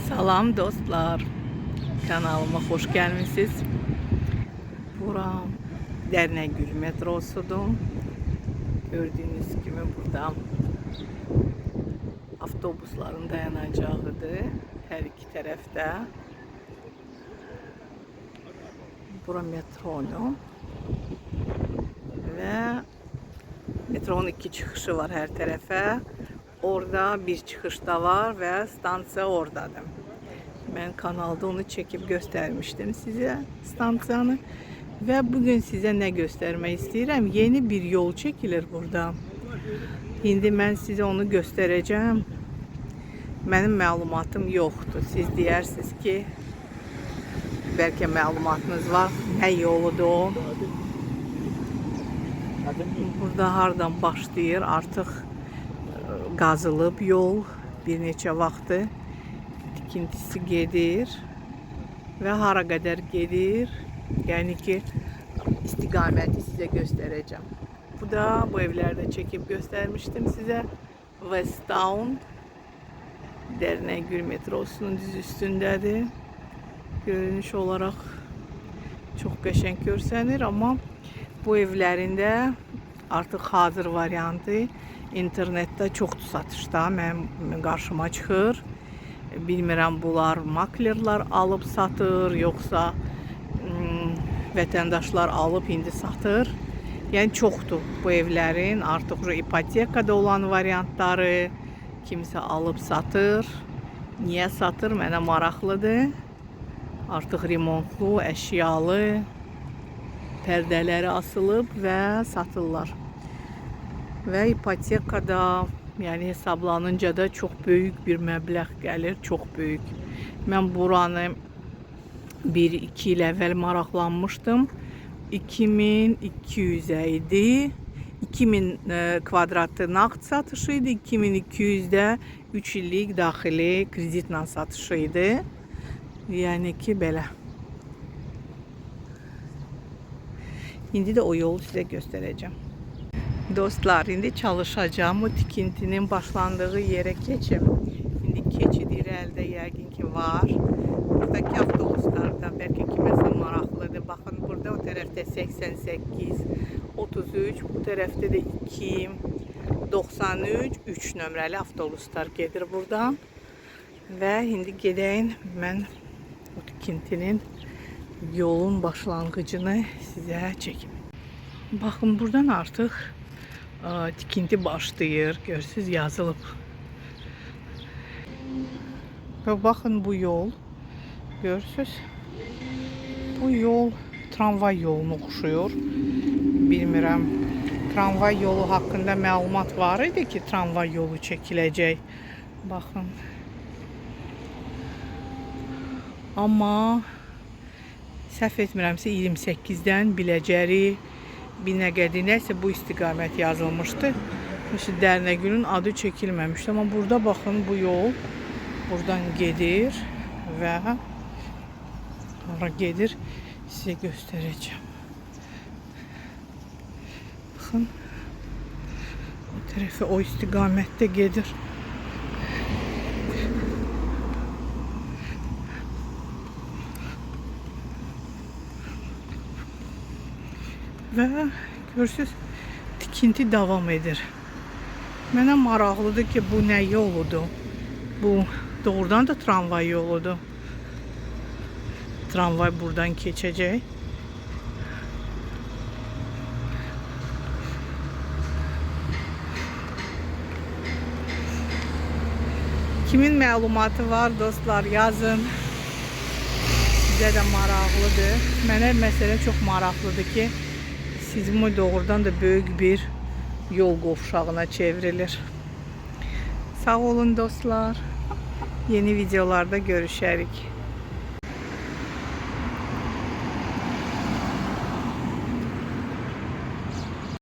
Salam dostlar, kanalıma hoş gelmişsiniz. Buram Dernegül metrosudur. Gördüğünüz gibi burada avtobusların dayanacağıdır. Her iki tarafta. Bura metronun ve metronun iki çıkışı var her tarafa. Orada bir çıkış da var ve stansiya oradadır. Ben kanalda onu çekip göstermiştim size stansiyanı. Ve bugün size ne göstermek istiyorum? Yeni bir yol çekilir burada. Şimdi ben size onu göstereceğim. Benim malumatım yoktu. Siz dersiniz ki belki malumatınız var. Ne yoludur o? Burada hardan başlayır artık qazılıb yol bir neçə vaxtı tikintisi gedir ve hara qədər gedir, yani ki istiqaməti size göstereceğim. Bu da bu evlerde çekip göstermiştim size. West Town Dernegül metrosunun düz üstündedir. Görünüş olarak çok qəşəng görsənir, ama bu evlerinde artık hazır variantı internette çoxdur satışda. Mənim qarşıma çıxır. Bilmirəm bunlar maklerlər alıb satır, yoxsa vətəndaşlar alıb indi satır. Yəni çoxdur bu evlərin artıq ipotekada olan variantları. Kimsə alıb satır. Niyə satır? Mənə maraqlıdır. Artıq remontlu, əşyalı pərdələri asılıb və satırlar. Ve ipotekada yani hesaplanınca da çok büyük bir meblağ gelir. Çok büyük. Ben buranı 1-2 il evvel maraqlanmıştım. 2200'e idi. 2000 kvadratı nağd satışıydı. 2200'de 3 illik daxili kreditlə satışıydı. Yani ki belə. Şimdi de o yolu size göstereceğim. Dostlar, indi çalışacağım o tikintinin başlandığı yere geçim. Şimdi keçid irəlidə yəqin ki var. Buradaki avtobuslarda belki kiməsə maraqlıdır. Bakın burada o tarafta 88, 33, bu tarafta da 2, 93, 3 nömrəli avtobuslar gedir buradan. Ve indi gedəyin mən o tikintinin yolun başlanğıcını size çekim. Bakın buradan artık tikinti başlayır. Görürsünüz yazılıb. Ve bakın bu yol. Görürsünüz. Bu yol tramvay yoluna oxşuyur. Bilmirəm. Tramvay yolu hakkında məlumat var idi ki tramvay yolu çəkiləcək. Bakın. Amma səhv etmirəmsə 28'den Biləcəri Binəqədi neyse bu istiqamət yazılmıştı. İşte Dernegül'ün adı çekilmemişti ama burada bakın bu yol buradan gedir ve sonra gedir size göstereceğim. Bakın o tarafı o istiqamette gedir. Ve görürsünüz tikinti devam edir. Mənə maraqlıdır ki bu nə yoludur? Bu doğrudan da tramvay yoludur. Tramvay buradan keçəcək. Kimin məlumatı var dostlar, yazın. Sizə də maraqlıdır. Mənə məsələ çox maraqlıdır ki sizin doğrudan da büyük bir yol qovşağına çevrilir. Sağ olun dostlar. Yeni videolarda görüşərik.